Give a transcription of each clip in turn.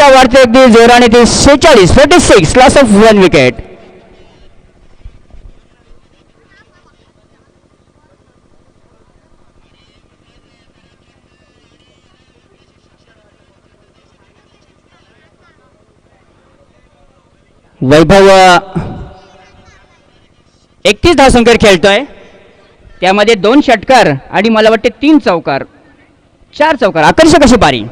धावा वाढते अगदी जोराने ती 46 लॉस ऑफ 1 विकेट. वैभव 31 धावसंख्येवर खेळतोय. त्यामध्ये 2 षटकार आणि मला वाटते 3 चौकार 4 चौकार. आकर्षक अशी पारी.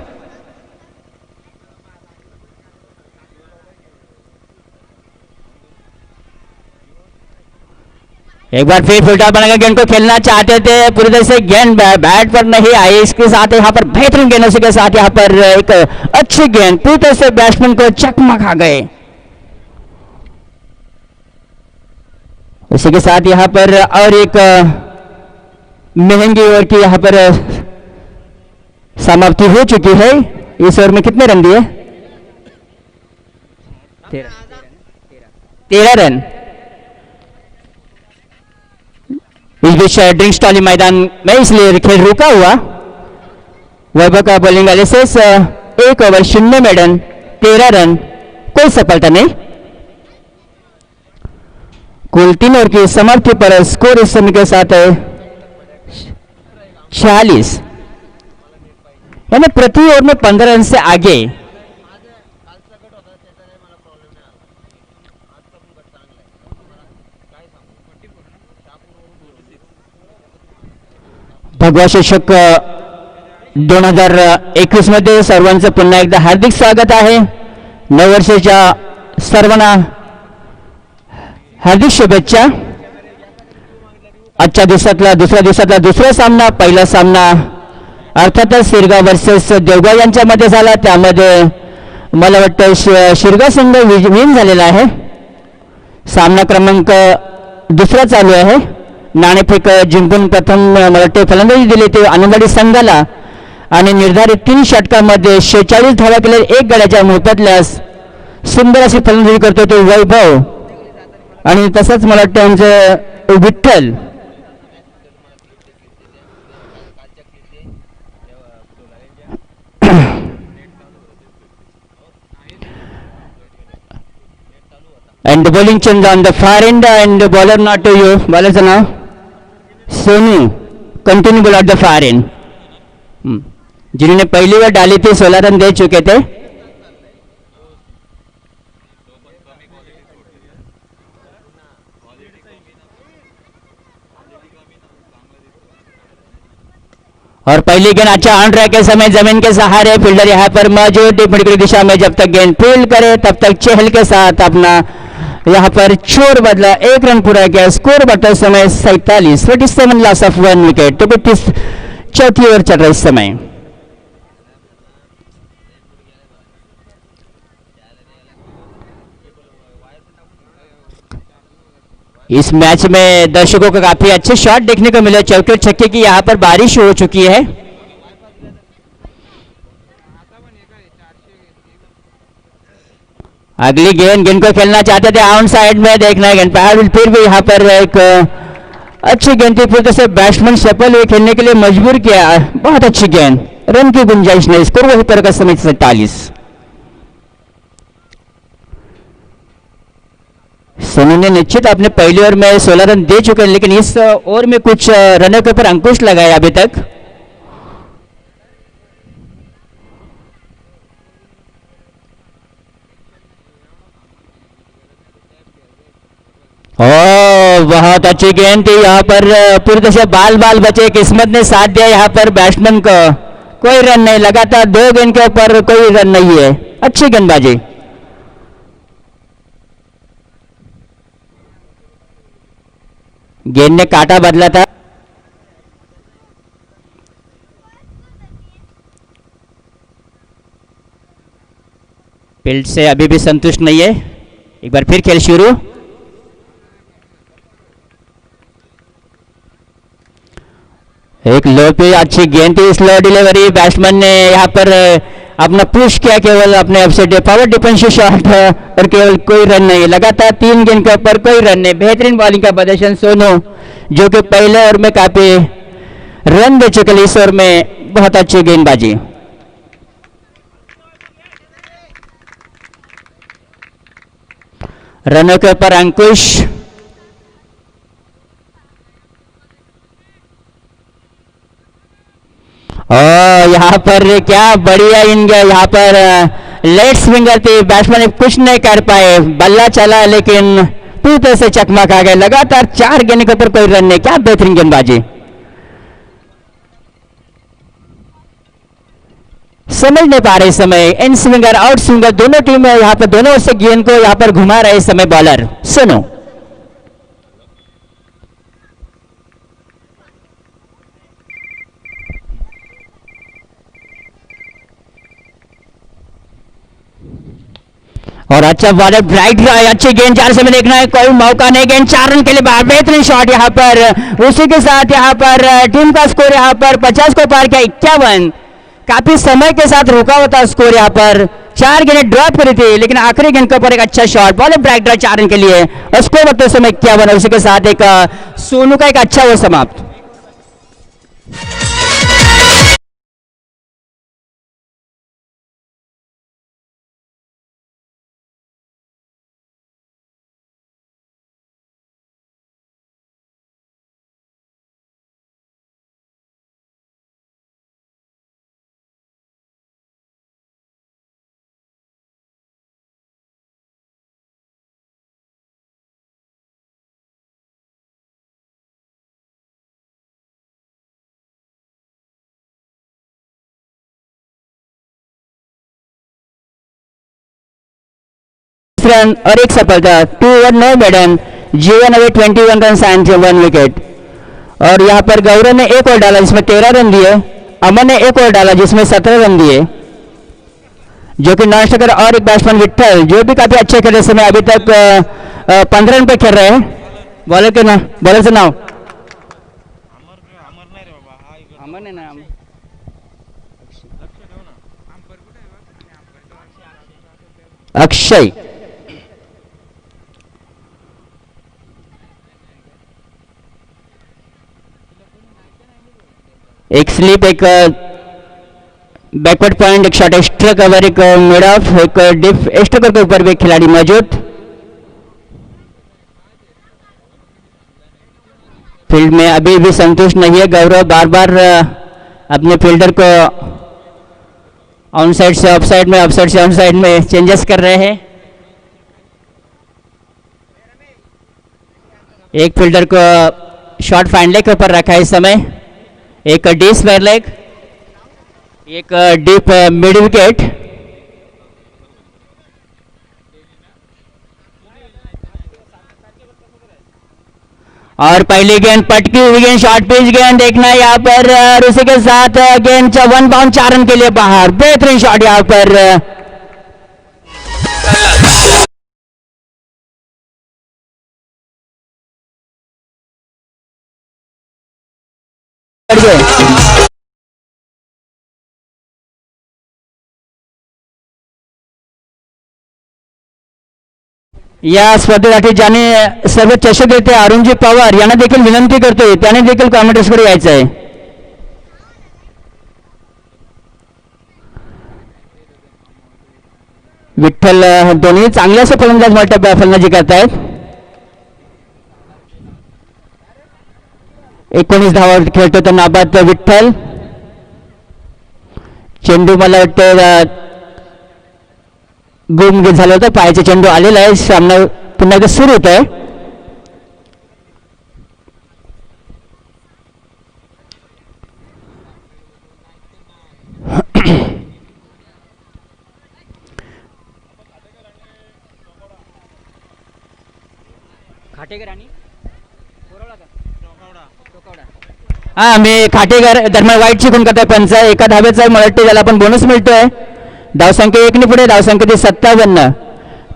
एक बार फिर फुलटॉस बनाकर गेंद को खेलना चाहते थे. पूरी तरह से गेंद बैट पर नहीं आई. इसके साथ यहाँ पर बेहतरीन गेंदों के साथ यहाँ पर एक अच्छी गेंद पूरी तरह से बैट्समैन को चकमा खा गए. इसी के साथ यहाँ पर और एक महंगी ओवर की यहाँ पर समाप्ति हो चुकी है. इस ओवर में कितने रन दिए? 13 रन. इस बीच ड्रिंक स्टॉली मैदान में इसलिए खेल रुका हुआ. वैभव का बॉलिंग एनालिसिस 1 ओवर 0 में रन 13 रन कोई सफलता नहीं. कुल 3 ओवर की समाप्ति पर स्कोर इस समय के साथ है 46. यानी प्रति ओवर में 15 रन से आगे. भगवा शीर्षक 2021 मध्ये सर्वांचं पुन्हा एकदा हार्दिक स्वागत आहे. नववर्षाच्या सर्वांना हार्दिक शुभेच्छा. आजच्या दिवसातला दुसरा सामना, पहिला सामना अर्थातच शिरगाव वर्सेस देवगाव यांच्यामध्ये झाला. त्यामध्ये मला वाटतं शिरगाव संघ विन झालेला आहे. सामना क्रमांक 2 चालू आहे. नाणेफेक जिंकून प्रथम मला वाटते फलंदाजी दिली ते आनंदवाडी संघाला आणि निर्धारित 3 षटकांमध्ये 46 धावा केले. 1 गड्याच्या मोबदल्यास सुंदर अशी फलंदाजी करतो तो वैभव आणि तसंच मला वाटतं आमचं Vitthal. and the bowling change on the far end and the bowler not to you. Bowler's now Sonu continue ball at the far and. जिन्होंने पहली बार डाली थी 16 रन दे चुके थे. और पहली गेंद अच्छा ऑन ट्रैक के समय जमीन के सहारे फील्डर यहाँ पर मौजूद. डिफेंड दिशा में जब तक गेंद फील्ड करे तब तक चहल के साथ अपना यहाँ पर छोर बदला. 1 रन पूरा किया. स्कोर बढ़ते समय 47 लॉस ऑफ 1 विकेट. तो 4थी ओवर चल रहा इस समय. इस मैच में दर्शकों को काफी अच्छे शॉट देखने को मिले. चौके और छक्के की यहाँ पर बारिश हो चुकी है. अगली गेंद को खेलना चाहते थे आउट साइड में. देखना है गेंद पर फिर भी यहाँ पर एक अच्छी गेंद थी. फिर से बैट्समैन सफल हुए खेलने के लिए मजबूर किया. बहुत अच्छी गेंद. रन की गुंजाइश नहीं. स्कोर वही पर का समय 47. सोनू ने निश्चित अपने पहली ओवर में 16 रन दे चुके हैं, लेकिन इस ओवर में कुछ रनों के ऊपर अंकुश लगाया अभी तक. बहुत अच्छी गेंद थी. यहाँ पर पूरी तरह से बाल बचे. किस्मत ने साथ दिया यहाँ पर बैट्समैन को. कोई रन नहीं. लगातार 2 गेंद के ऊपर कोई रन नहीं है. अच्छी गेंदबाजी. गेंद ने काटा बदला था. फील्ड से अभी भी संतुष्ट नहीं है. एक बार फिर खेल शुरू. एक लो पे अच्छी गेंद थी. Slow delivery. बैट्समैन ने यहाँ पर अपना पुश किया. केवल अपने अपसेट पावर डिफेंसिव शॉट और केवल कोई रन नहीं. लगातार 3 गेंद के ऊपर कोई रन नहीं. बेहतरीन बॉलिंग का प्रदर्शन सोनू, जो कि पहले ओवर में काफी रन दे चुके. इस ओवर में बहुत अच्छी गेंदबाजी. रनों के ऊपर अंकुश, और यहाँ पर क्या बढ़िया इनका यहाँ पर लेट स्विंगर थी, बैट्समैन कुछ नहीं कर पाए, बल्ला चला लेकिन पूरी तरह से चकमक आ गए। लगातार 4 गेंद के ऊपर कोई रन नहीं, क्या बेहतरीन गेंदबाजी। समझ नहीं पा रहे इस समय इन स्विंगर आउट स्विंगर दोनों टीम यहाँ पर दोनों से गेंद को यहाँ पर घुमा रहे इस समय बॉलर। सुनो और अच्छा बॉलर ब्राइट अच्छी गेंद, 4 से में देखना है, कोई मौका नहीं, गेंद 4 रन के लिए बाहर। बेहतरीन शॉट यहाँ पर, उसी के साथ यहाँ पर टीम का स्कोर यहाँ पर 50 को पार किया, 51। काफी समय के साथ रुका हुआ था स्कोर यहाँ पर, 4 गेंदें ड्रॉप करी थी लेकिन आखिरी गेंद के ऊपर एक अच्छा shot, bowler bright drive 4 run के लिए और स्कोर बढ़ते समय 51। उसी के साथ एक सोनू का एक अच्छा वो समाप्त। रन और एक सफलता, 2 ओवर 9 मेडन, जीवन अभी 21 रन एंड 1 विकेट। और यहाँ पर गौरव ने 1 ओवर डाला जिसमें 13 रन दिए, अमन ने 1 ओवर डाला जिसमें 17 रन दिए, जो कि नॉन स्ट्राइकर और एक बैट्समैन विट्ठल जो भी काफी अच्छे खेले समय अभी तक 15 रन पे खेल रहे हैं। बॉलर के ना बॉलर से नाम अमर ना अक्षय। एक स्लिप, एक बैकवर्ड पॉइंट, एक शॉट एक्स्ट्रा कवर, एक मिड ऑफ, एक डिप एक्स्ट्रा कवर के ऊपर भी एक खिलाड़ी मौजूद। फील्ड में अभी भी संतुष्ट नहीं है गौरव, बार बार अपने फील्डर को ऑन साइड से ऑफ साइड में, ऑफ साइड से ऑन साइड में चेंजेस कर रहे हैं। एक फील्डर को शॉट फाइन लेग के ऊपर रखा है इस समय, एक डी स्क्वायर लेग, एक डीप मिड विकेट। और पहली गेंद पटकी हुई गेंद, शॉर्ट पिच गेंद देखना है यहाँ पर, और उसी के साथ गेंद 1 बाउंड 4 रन के लिए बाहर। बेहतरीन शॉट यहाँ पर, या स्पर्धेसाठी ज्याने सर्व चषक देते अरुणजी पवार यांना देखील विनंती करतोय त्याने देखील कॉमेंट्रीकडे यायचं आहे। विठ्ठल दोन्ही चांगले असे फलंदाज मोठ्या फलंदाजी करतायत। 19 धावा खेळतो तर नाबाद विठ्ठल। चेंडू मला वाटतं गुम झालं होतं, पायाचे चेंडू आलेला आहे, सामना पुन्हा एकदा सुरू होत आहे। हा मी खाटेकर दरम्यान वाईट शिकून करतोय पंच, एका धाब्याचा मला वाटतं त्याला आपण बोनस मिळतोय। धावसंख्या 1 ने पुढे, धावसंख्या 57।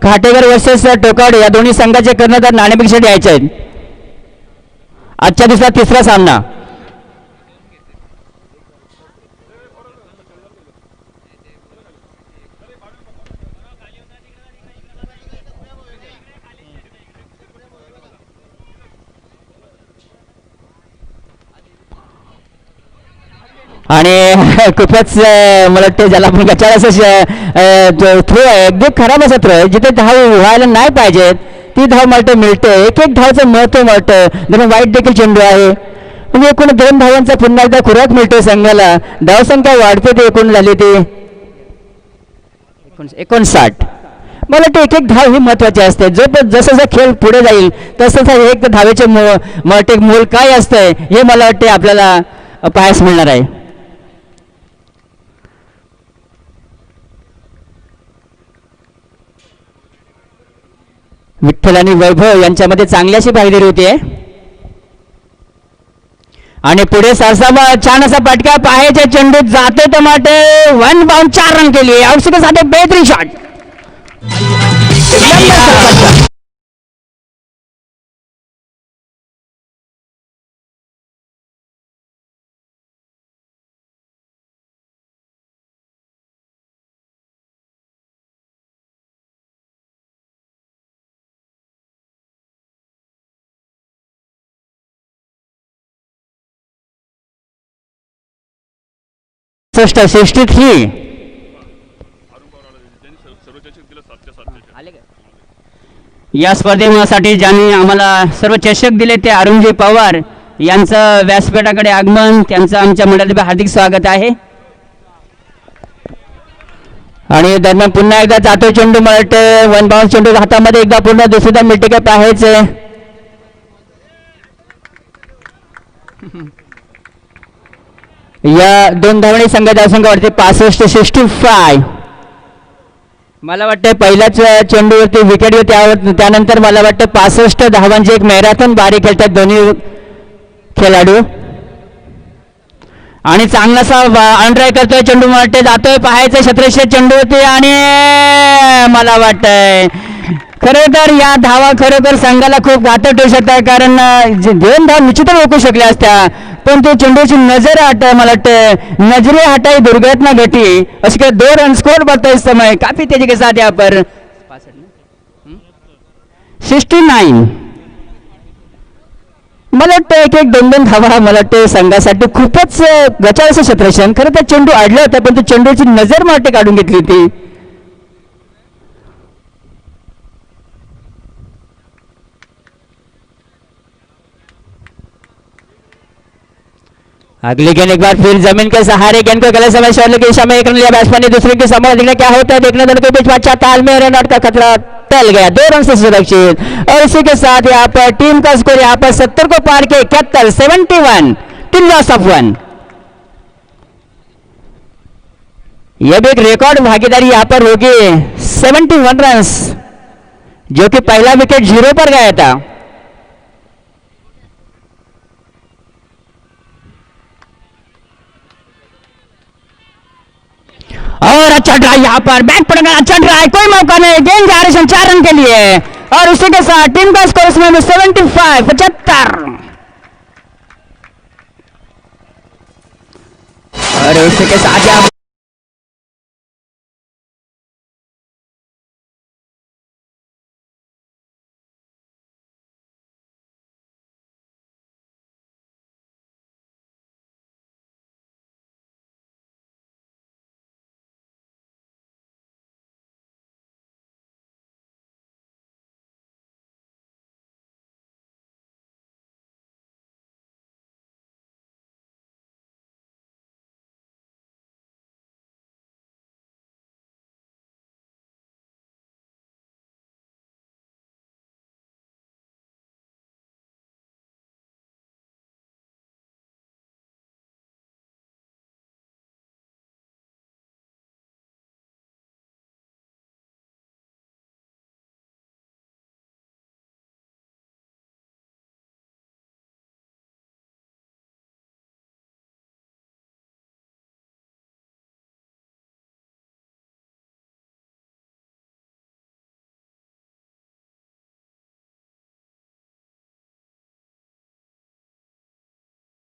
खाटेकर वर्सेस टोकावडे या दोन्ही संघाचे कर्णधार नाणेपेक्षा द्यायचे आहेत। आजच्या दिवसात 3रा सामना। आणि खूपच मला वाटतं ज्याला आपण गचाळ असं थ्रो आहे, अगदी खराब असं थ्रो आहे जिथे धाव व्हायला नाही पाहिजेत ती धाव मला मिळते. एक एक धावचं महत्व मिळतं. दोन वाईट देखील चेंडू आहे म्हणजे एकूण 2 धावांचा पुन्हा एकदा खुराक मिळतो संघाला. धावसंख्या वाढते ते एकूण झाली ती 59. मला वाटतं एक एक धाव ही महत्वाची असते. जसं जसं खेळ पुढे जाईल तसं एक धावेचे मोल काय असतंय हे मला वाटते आपल्याला पाहायला मिळणार आहे. विठ्ठल आणि वैभव यांच्यामध्ये चांगली अशी पाहिलेली होती आणि पुढे सरसामा छान असा पटका पाहायच्या चेंडू जाते टमाटे 1 बाउंड 4 रन केली. औषधासाठी बेहतरीन शॉट. या स्पर्धेसाठी ज्यांनी आम्हाला सर्व चषक दिले ते अरुणजी पवार यांचं व्यासपीठाकडे आगमन. त्यांचं आमच्या मंडळात हार्दिक स्वागत आहे. आणि दरम्यान पुन्हा एकदा जातो चेंडू मळते 1 बाउंड चेंडू हातामध्ये एकदा पुन्हा दुसरीदा मिळते काय पाहायचे. या 2 धावणे संघावरती 65-65. मला वाटतं पहिल्याच चेंडूवरती विकेट होती. त्यानंतर मला वाटतं 65 धावांची एक मॅरेथॉन बारी खेळतात दोन्ही खेळाडू. आणि चांगलासा अनट्राय करतोय चेंडू वाटते जातोय पाहायचं क्षेत्रक्षेत्र चेंडूवरती आणि मला वाटतंय खरं तर या धावा खरोखर संघाला खूप घातक ठरू शकतात. कारण 2 धाव निश्चितच रोखू शकल्या असत्या पण तो चेंडूची नजर मला वाटतं नजरे हटाई दुर्घटना घटी अशी काय 2 रन स्कोर बढ़ता इस समय काफी तेजी के साथ यहाँ पर 69. मला वाटतं एक 2 धावा मला वाटतं संघासाठी खूपच गचाळ असं क्षेत्रक्षण. खरं तर चेंडू अडला होता पण तो चेंडूची नजर मला काढून घेतली होती. अगली गेंद एक बार फिर जमीन के सहारे गेंद को गलत समय शॉट की दिशा में एक रन लिया बैट्समैन ने दूसरे के समझ देखना क्या होता है देखने दोनों के बीच अच्छा तालमेल रन आउट का खतरा टल गया 2 रन से सुरक्षित. और इसी के साथ यहाँ पर टीम का स्कोर यहाँ पर 70 को पार के 71 टीम लॉस ऑफ 1. यह भी एक रिकॉर्ड भागीदारी यहाँ पर होगी 71 रन जो कि पहला विकेट 0 पर गया था. और अच्छा ट्राई यहाँ पर बैक पड़ेगा. अच्छा ट्राई कोई मौका नहीं. गेंद जा रही 4 रन के लिए और उसी के साथ टीम का स्कोर इसमें 75. और उसी के साथ यहाँ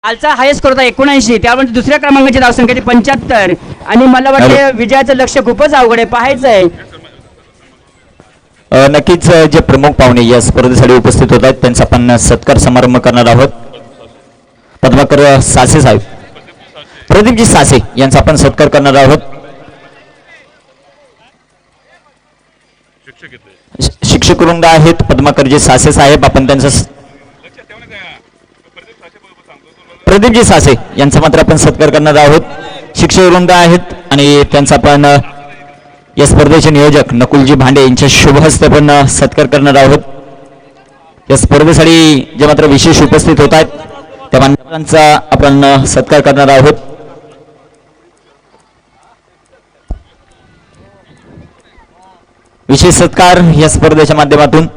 कालचा हायस्ट स्कोर होता 79 त्यावर दुसऱ्या क्रमांकाची धावसंख्या 75 आणि मला वाटतं विजयाचं लक्ष खूपच अवघड आहे पाहायचं आहे. नक्कीच जे प्रमुख पाहुणे या स्पर्धेसाठी उपस्थित होत आहेत त्यांचा आपण सत्कार समारंभ करणार आहोत. पद्माकर सासे साहेब प्रदीपजी सासे यांचा आपण सत्कार करणार आहोत. शिक्षक वृंद आहेत पद्माकरजी सासे साहेब, आपण त्यांचं प्रदीपजी सासे यांचा मात्र आपण सत्कार करणार आहोत. शिक्षक वृंद आहेत आणि त्यांचा आपण या स्पर्धेचे नियोजक नकुलजी भांडे यांच्या शुभ हस्ते पण सत्कार करणार आहोत. या स्पर्धेसाठी जे मात्र विशेष उपस्थित होत आहेत त्या मान्यवरांचा आपण सत्कार करणार आहोत. विशेष सत्कार या स्पर्धेच्या माध्यमातून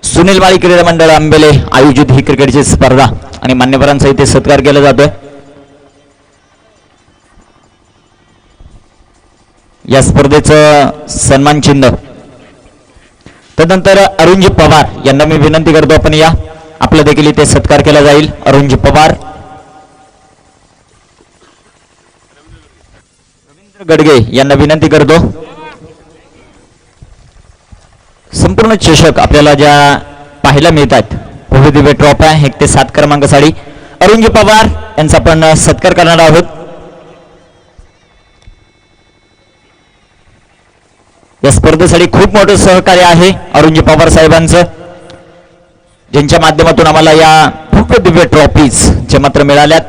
सुनील माळी क्रीडा मंडळ आंबेले आयोजित ही क्रिकेटची स्पर्धा आणि मान्यवरांचा इथे सत्कार केला जातोय. या स्पर्धेचं सन्मान चिन्ह. तदनंतर अरुणजी पवार यांना मी विनंती करतो आपण या आपला देखील इथे सत्कार केला जाईल. अरुणजी पवार, रवींद्र गडगे यांना विनंती करतो. संपूर्ण चषक आपल्याला ज्या पाहायला मिळतात भव्य दिव्य ट्रॉफ्या 1 ते 7 क्रमांकासाठी अरुणजी पवार यांचा आपण सत्कार करणार आहोत. या स्पर्धेसाठी खूप मोठं सहकार्य आहे अरुणजी पवार साहेबांचं, ज्यांच्या माध्यमातून आम्हाला या भव्य दिव्य ट्रॉफीज जे मात्र मिळाल्यात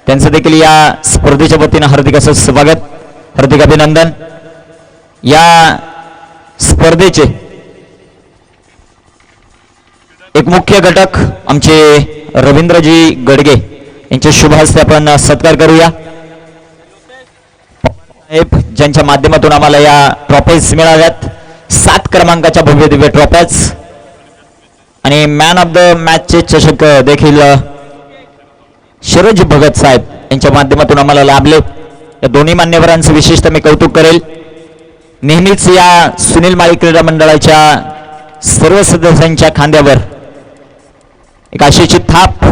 त्यांचं देखील या स्पर्धेच्या वतीनं हार्दिक असं स्वागत, हार्दिक अभिनंदन. या स्पर्धेचे एक मुख्य घटक आमचे रवींद्रजी गडगे यांच्या शुभ हस्ते आपण सत्कार करूया. ज्यांच्या माध्यमातून आम्हाला या ट्रॉफीज मिळाल्यात 7 क्रमांकाच्या भव्य दिव्य ट्रॉफीज आणि मॅन ऑफ द मॅचचे चषक देखील शरद भगत साहेब यांच्या माध्यमातून आम्हाला लाभले. या दोन्ही मान्यवरांचं विशेषतः मी कौतुक करेल. नेहमीच या सुनील माळी क्रीडा मंडळाच्या सर्व सदस्यांच्या खांद्यावर एक आशेची थाप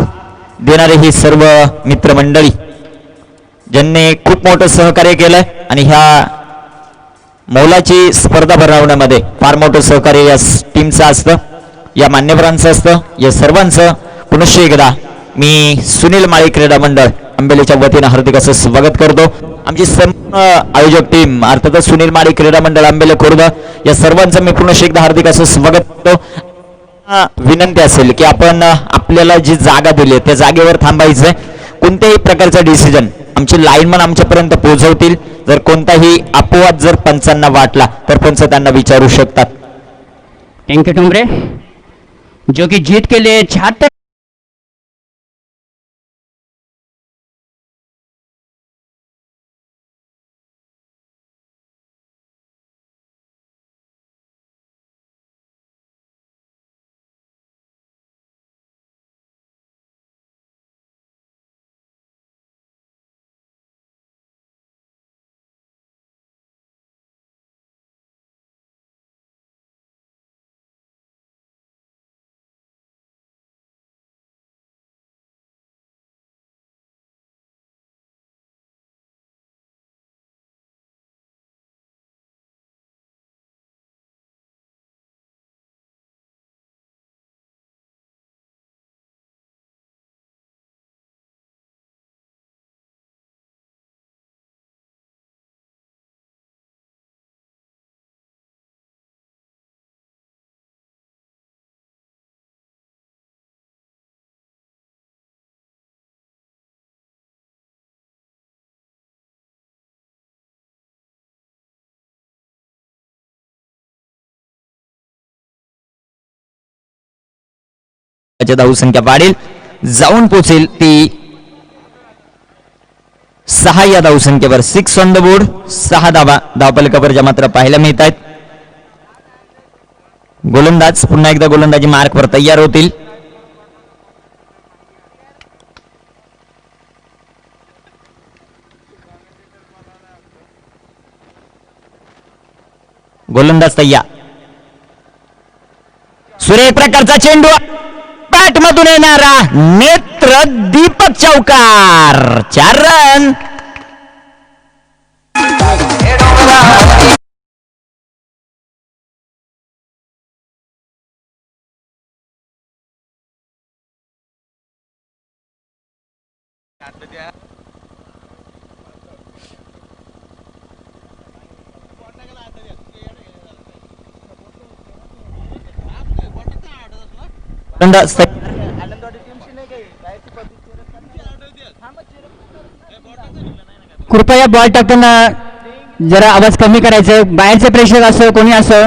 देणारे ही सर्व मित्रमंडळी ज्यांनी खूप मोठं सहकार्य केलंय आणि ह्या मौलाची स्पर्धा भरवण्यामध्ये फार मोठं सहकार्य या टीमचं असतं, या मान्यवरांचं असतं. या सर्वांचं पुनश्च एकदा मी सुनील माळी क्रीडा मंडळ आंबेलीच्या वतीनं हार्दिक असं स्वागत करतो. आमची संपूर्ण आयोजक टीम अर्थातच सुनील माळी क्रीडा मंडळ आंबेले खुर्द या सर्वांचं मी पुनश्च एकदा हार्दिक असं स्वागत करतो. विनंती असेल की आपण आपल्याला जी जागा दिली त्या जागेवर थांबायचंय. कोणत्याही प्रकारचा डिसिजन आमचे लाईनमन आमच्यापर्यंत पोहोचवतील. जर कोणताही अपवाद जर पंचांना वाटला तर पंच त्यांना विचारू शकतात. थैंक यू टुमरे, जो कि जीत के लिए 76 धावसंख्या वाढेल, जाऊन पोहोचेल ती 6 या धावसंख्येवर. 6 ऑन द बोर्ड, 6 धावा धावफलकावर मात्र पाहायला मिळत आहेत. गोलंदाज पुन्हा एकदा गोलंदाजी मार्कवर तयार होतील. गोलंदाज तयार. सुरेख प्रकारचा चेंडू बॅट मधून येणारा नेत्र दीपक चौकार. 4 रन. गोलंदाज कृपया बॉल टाकताना जरा आवाज कमी करायचा आहे. बाहेरचे प्रेक्षक असो कोणी असो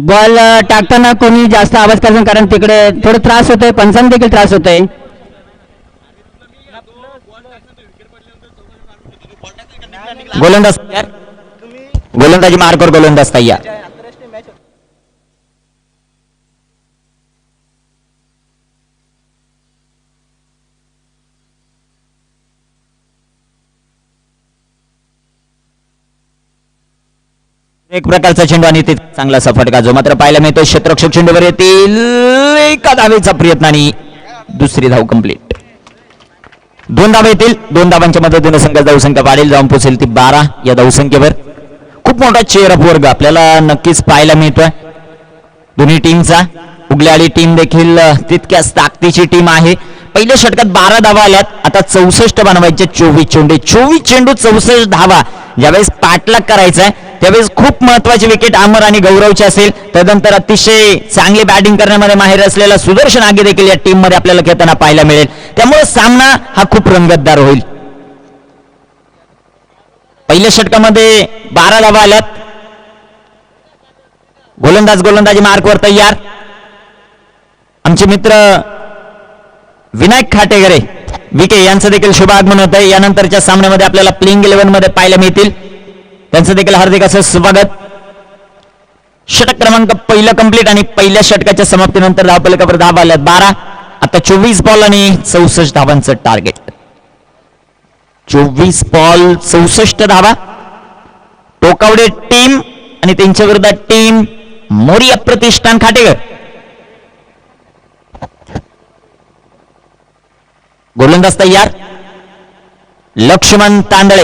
बॉल टाकताना कोणी जास्त आवाज करायचा कारण तिकडे थोडं त्रास होतोय पंचांना देखील त्रास होतोय. गोलंदाज तयार. गोलंदाजी मार्कवर गोलंदाज तयार. एक प्रकारचा चेंडू आणि ते चांगला असा फटका जो मात्र पाहायला मिळतो. क्षेत्ररक्षक चेंडूवर येतील. एका धावेचा प्रयत्न आणि दुसरी धाव कंप्लीट. 2 धावा येतील. 2 धावांच्या मदतीने संघ धावसंख्या वाढेल जाऊन पोहोचेल ती 12 या धावसंख्येवर. खूप मोठा चेअर अप वर्ग आपल्याला नक्कीच पाहायला मिळतोय दोन्ही टीमचा. उगल्याळी टीम देखील तितक्याच ताकदीची टीम आहे. पहिल्या षटकात 12 धावा आल्यात. आता 64 बनवायचे. 24 चेंडू 64 धावा. ज्यावेळेस पाठलाग करायचा आहे त्यावेळेस खूप महत्वाची विकेट अमर आणि गौरवची असेल. त्यानंतर अतिशय चांगली बॅटिंग करण्यामध्ये माहिर असलेला सुदर्शन आगे देखील या टीम मध्ये आपल्याला खेळताना पाहायला मिळेल. त्यामुळे सामना हा खूप रंगतदार होईल. पहिल्या षटकामध्ये 12 धावा आल्यात. गोलंदाजी मार्कवर तयार. आमचे मित्र विनायक खाटेगरे विके यांचं देखील शुभ आगमन होत आहे. यानंतरच्या सामन्यामध्ये आपल्याला प्लेइंग 11 मध्ये पाहायला मिळतील. त्यांचं देखील हार्दिक असं स्वागत. षटक क्रमांक पहिलं कंप्लीट आणि पहिल्या षटकाच्या समाप्तीनंतर धावफलकावर धावा आल्यात 12. आता 24 बॉल आणि 64 धावांचं टार्गेट. 24 बॉल 64 धावा. टोकावडे टीम आणि त्यांच्या विरोधात टीम मोरिया प्रतिष्ठान खाटेगर. गोलंदाज तयार. लक्ष्मण तांदळे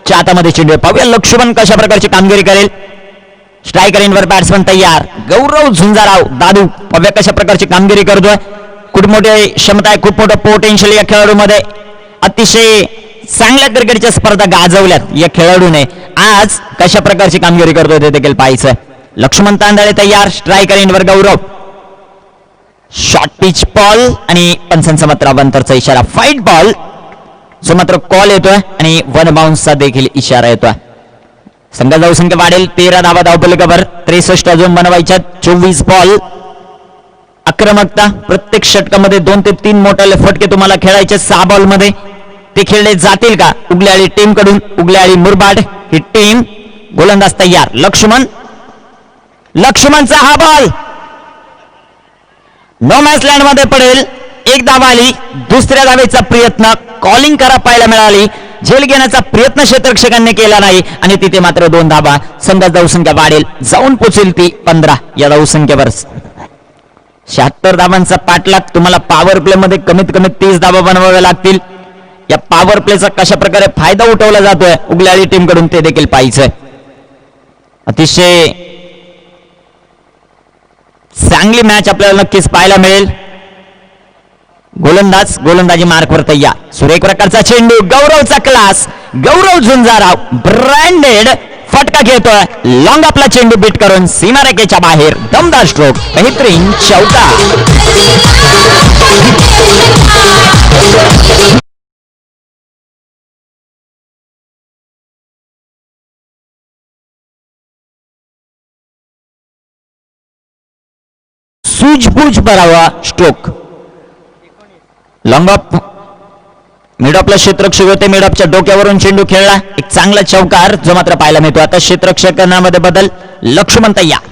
च्या हातामध्ये चेंडू. पाहूया लक्ष्मण कशा प्रकारची कामगिरी करेल. स्ट्रायकर इनवर बॅट्समन तयार. गौरव झुंजाराव दादू पाहूया कशा प्रकारची कामगिरी करतोय. खूप मोठी क्षमता आहे. खूप मोठं पोटेन्शियल या खेळाडूमध्ये. अतिशय चांगल्या क्रिकेटच्या स्पर्धा गाजवल्यात या खेळाडूने. आज कशा प्रकारची कामगिरी करतोय ते देखील पाहायचं. लक्ष्मण तांदळे तयार. स्ट्रायकर इनवर गौरव. शॉर्ट पिच बॉल आणि पंचांचा मात्र अवांतरचा इशारा. फाईट बॉल जो मात्र कॉल येतोय आणि 1 बाउन्सचा देखील इशारा येतोय. संघ धावसंख्या वाढेल. 13 धावा धावफलकावर. 63 अजून बनवायच्या. 24 बॉल. आक्रमकता प्रत्येक षटकामध्ये 2 ते 3 मोठाले फटके तुम्हाला खेळायचे. 6 बॉल मध्ये ते खेळले जातील का उगल्याळी टीम कडून. उगल्याळी मुरबाड ही टीम. गोलंदाज तयार. लक्ष्मणचा हा बॉल नो मॅच लँड मध्ये पडेल. 1 धावा आली. दुसऱ्या धावेचा प्रयत्न कॉलिंग करा पाहायला मिळाली. झेल घेण्याचा प्रयत्न क्षेत्ररक्षकांनी केला नाही आणि तिथे मात्र 2 धावा. संघाची धावसंख्या वाढेल जाऊन पोचेल ती 15 या धावसंख्येवर. 76 धावांचा पाठलाग. तुम्हाला पॉवर प्ले मध्ये कमीत कमी 30 धावा बनवाव्या लागतील. या पॉवर प्लेचा कशा प्रकारे फायदा उठवला जातोय उगल्याळी टीम कडून ते देखील पाहायचंय. अतिशय चांगली मॅच आपल्याला नक्कीच पाहायला मिळेल. गोलंदाजी मार्कवर तयार. सुरेख प्रकारचा चेंडू. गौरवचा क्लास. गौरव झुंजाराव ब्रँडेड फटका घेतोय. लॉंग आपला चेंडू बीट करून सीमारेखेच्या बाहेर. दमदार स्ट्रोक. बेहतरीन चौका. सूझबूझ भरावा स्ट्रोक. लॉंग ऑफ मिड ऑफला क्षेत्ररक्षक होते. मिड ऑफच्या डोक्यावरून चेंडू खेळला. एक चांगला चौकार जो मात्र पाहायला मिळतो. आता क्षेत्ररक्षकांमध्ये बदल. लक्ष्मण तयार.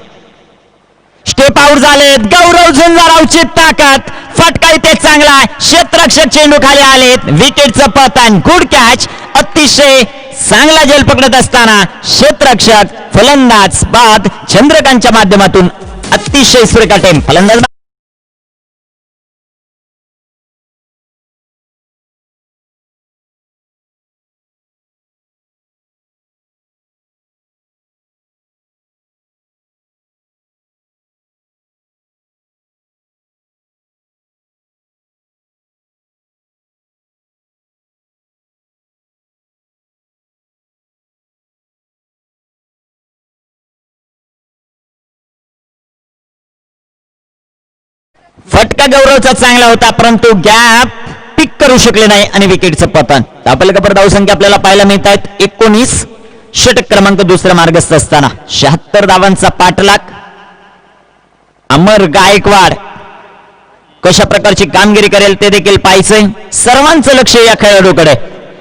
स्टेप आउट झालेत. गौरव झुंजारावची ताकद. फटका इथे चांगला. क्षेत्ररक्षक चेंडू खाली आलेत. विकेटचं पतन. Good catch. अतिशय चांगला झेल पकडत असताना क्षेत्ररक्षक फलंदाज बाद चंद्रकांतच्या माध्यमातून अतिशय सुरेख फलंदाज फटका गौरवचा चांगला होता, परंतु गॅप पिक करू शकले नाही आणि विकेटचं पतन. धावफलकावर धावसंख्या आपल्याला पाहायला मिळत आहेत 19. षटक क्रमांक दुसरा मार्गस्थ असताना 76 धावांचा पाठलाग. अमर गायकवाड कशा प्रकारची कामगिरी करेल ते देखील पाहायचंय. सर्वांचं लक्ष या खेळाडूकडे,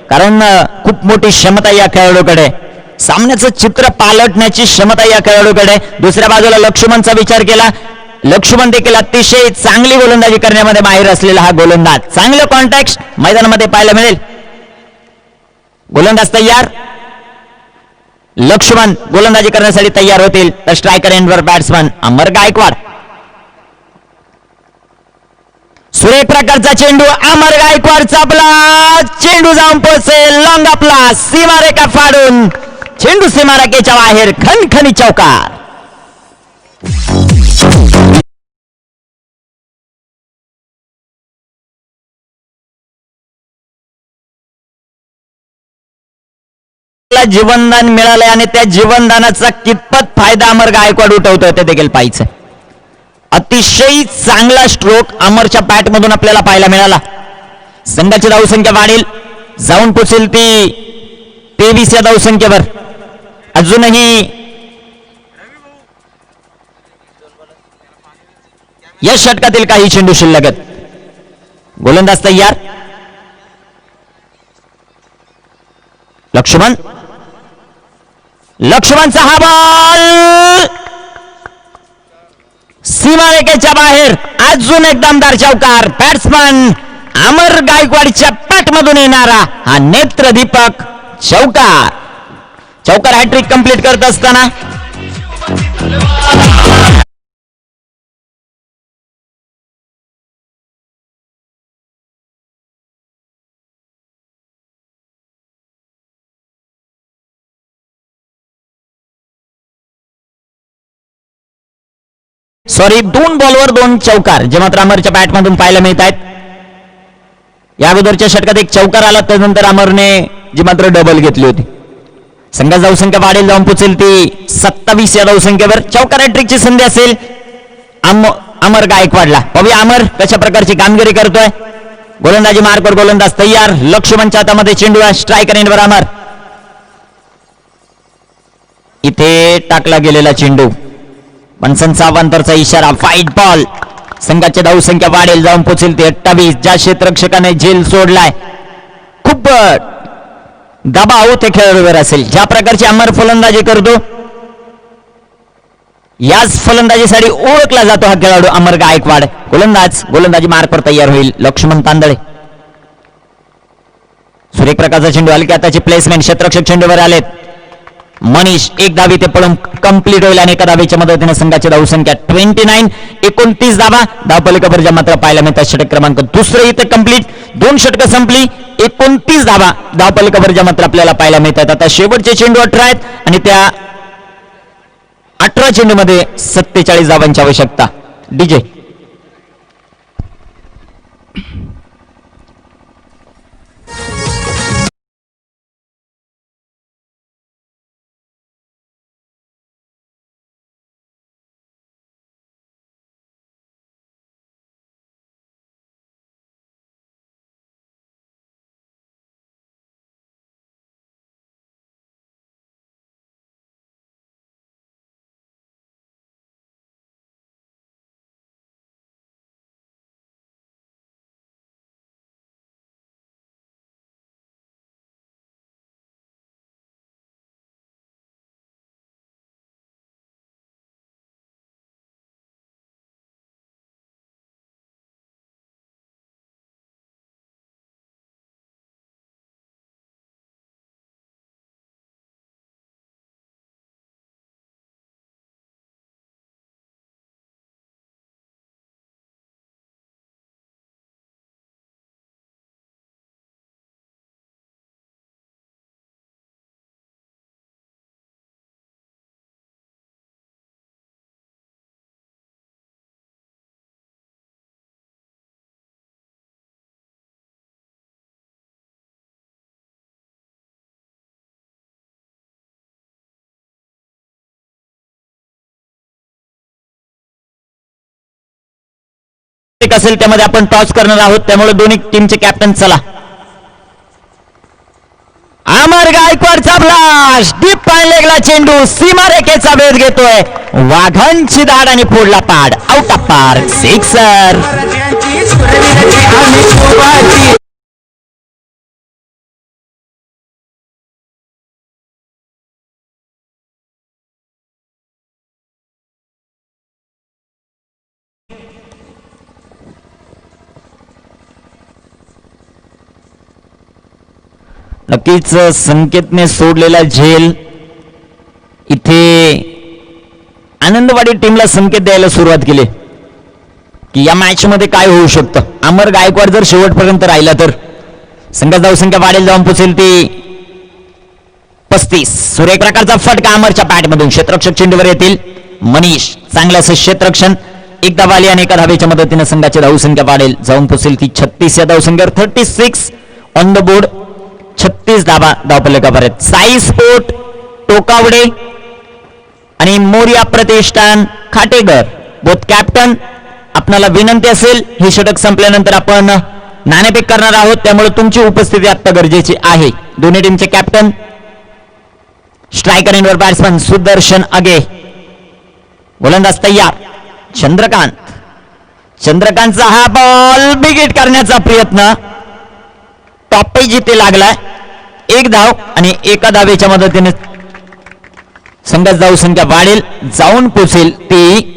कारण खूप मोठी क्षमता या खेळाडूकडे, सामन्याचं चित्र पालटण्याची क्षमता या खेळाडूकडे. दुसऱ्या बाजूला लक्ष्मणचा विचार केला, लक्ष्मण देखील अतिशय चांगली गोलंदाजी करण्यामध्ये माहिर असलेला हा गोलंदाज. चांगलं कॉन्टॅक्ट मैदानामध्ये पाहायला मिळेल. गोलंदाज तयार, लक्ष्मण गोलंदाजी करण्यासाठी तयार होतील. तर स्ट्रायकर एंडवर बॅट्समन अमर गायकवाड. सुरेख प्रकारचा चेंडू, अमर गायकवाडचा आपला चेंडू जाऊन पोहोचेल लॉंग आपला सीमारेखा फाडून चेंडू सीमारेखेच्या बाहेर, खणखणी चौकार. जीवनदान मिळाले आणि त्या जीवनदानाचा कितपत फायदा अमर गायकवाड उठवतोय ते देखील पाहायचं. अतिशय चांगला स्ट्रोक अमरच्या बॅट मधून आपल्याला पाहायला मिळाला. संघाची धावसंख्या वाढेल, जाऊन पोचेल ती 23 या धावसंख्येवर. अजूनही या षटकातील काही चेंडू शिल्लक आहेत. गोलंदाज तयार, लक्ष्मण, लक्ष्मणचा हा बॉल सीमारेखेच्या बाहेर. अजून एक दमदार चौकार. बॅट्समन अमर गायकवाडच्या पॅटमधून येणारा हा नेत्रदीपक चौकार. चौकार हॅट्रिक कंप्लीट करत असताना सॉरी 2 बॉलवर 2 चौकार जे मात्र अमरच्या बॅटमधून पाहायला मिळत आहेत. या अगोदरच्या षटकात एक चौकार आला, त्यानंतर अमरने जी मात्र डबल घेतली होती. संघाची धावसंख्या वाढेल, जाऊन पोचेल ती 27 या धावसंख्येवर. चौकार हॅट्रिकची संधी असेल अमर गायकवाडला. पाहूया अमर कशा प्रकारची कामगिरी करतोय. गोलंदाजी मार्कवर गोलंदाज तयार, लक्ष्मणच्या हातामध्ये चेंडू आहे. स्ट्रायकर एंडवर अमर. इथे टाकला गेलेला चेंडू, पंचांचा अवांतरचा इशारा, फाईट बॉल. संघाची धावसंख्या वाढेल, जाऊन पोचेल ते 28. ज्या क्षेत्ररक्षकाने झेल सोडलाय, खूप दबाव ते खेळाडूवर असेल. ज्या प्रकारची अमर फलंदाजी करतो, याच फलंदाजीसाठी ओळखला जातो हा खेळाडू अमर गायकवाड. गोलंदाज गोलंदाजी मार्कवर तयार होईल लक्ष्मण तांदळे. सुरेख प्रकारचा चेंडू, हलक्या हाताची प्लेसमेंट, क्षेत्ररक्षक चेंडूवर आलेत. मनीष एक धावी ते पळून कंप्लीट होईल आणि एका धावेच्या मदतीने संघाची धावसंख्या 29. 29 धावा धावफलकावर मात्र पाहायला मिळतात. षटक क्रमांक दुसरं इथे कंप्लीट. 2 षटकं संपली, 29 धावा धावफलकावर मात्र आपल्याला पाहायला मिळतात. आता शेवटचे चेंडू 18 आहेत आणि त्या 18 चेंडूमध्ये 47 धावांची आवश्यकता. डीजे षटक असेल त्यामध्ये आपण टॉस करणार आहोत, त्यामुळे दोन्ही टीमचे कॅप्टन चला. अमर गायकवाडचा फ्लाश डीप लेगला चेंडू सीमारेखेचा वेध घेतोय, वाघांची दाड आणि फोडला पाड, आउट ऑफ पार्क, सिक्सर. नक्कीच संकेतने सोडलेला झेल इथे आनंदवाडी टीमला संकेत द्यायला सुरुवात केली की या मॅच मध्ये काय होऊ शकतं. अमर गायकवाड जर शेवटपर्यंत राहिला तर संघाची धावसंख्या वाढेल, जाऊन पोहोचेल ती 35. सुरेख प्रकारचा फटका अमरच्या बॅटमधून, क्षेत्ररक्षक चेंडूवर येतील. मनीष चांगलं असं क्षेत्ररक्षण, एक धाव आली आणि एका धावेच्या मदतीने संघाची धावसंख्या वाढेल, जाऊन पोहोचेल ती 36 या धावसंख्येवर. 36 ऑन द बोर्ड, 36 धावा धावफलकापर्यंत. साई स्पोर्ट टोकावडे आणि मोरिया प्रतिष्ठान खाटेगर बोथ कॅप्टन, आपणाला विनंती असेल हे षटक संपल्यानंतर आपण नाणेफेक करणार आहोत, त्यामुळे तुमची उपस्थिती आता गरजेची आहे. दोन्ही टीमचे कॅप्टन, स्ट्रायकर एंडवर बॅट्समन सुदर्शन अगे, गोलंदाज तयार. चंद्रकांतचा हा बॉल बिगिट करण्याचा प्रयत्न, टॉप जिथे लागलाय, एक धाव आणि एका धावेच्या मदतीने संघाची धावसंख्या वाढेल, जाऊन पोचेल ती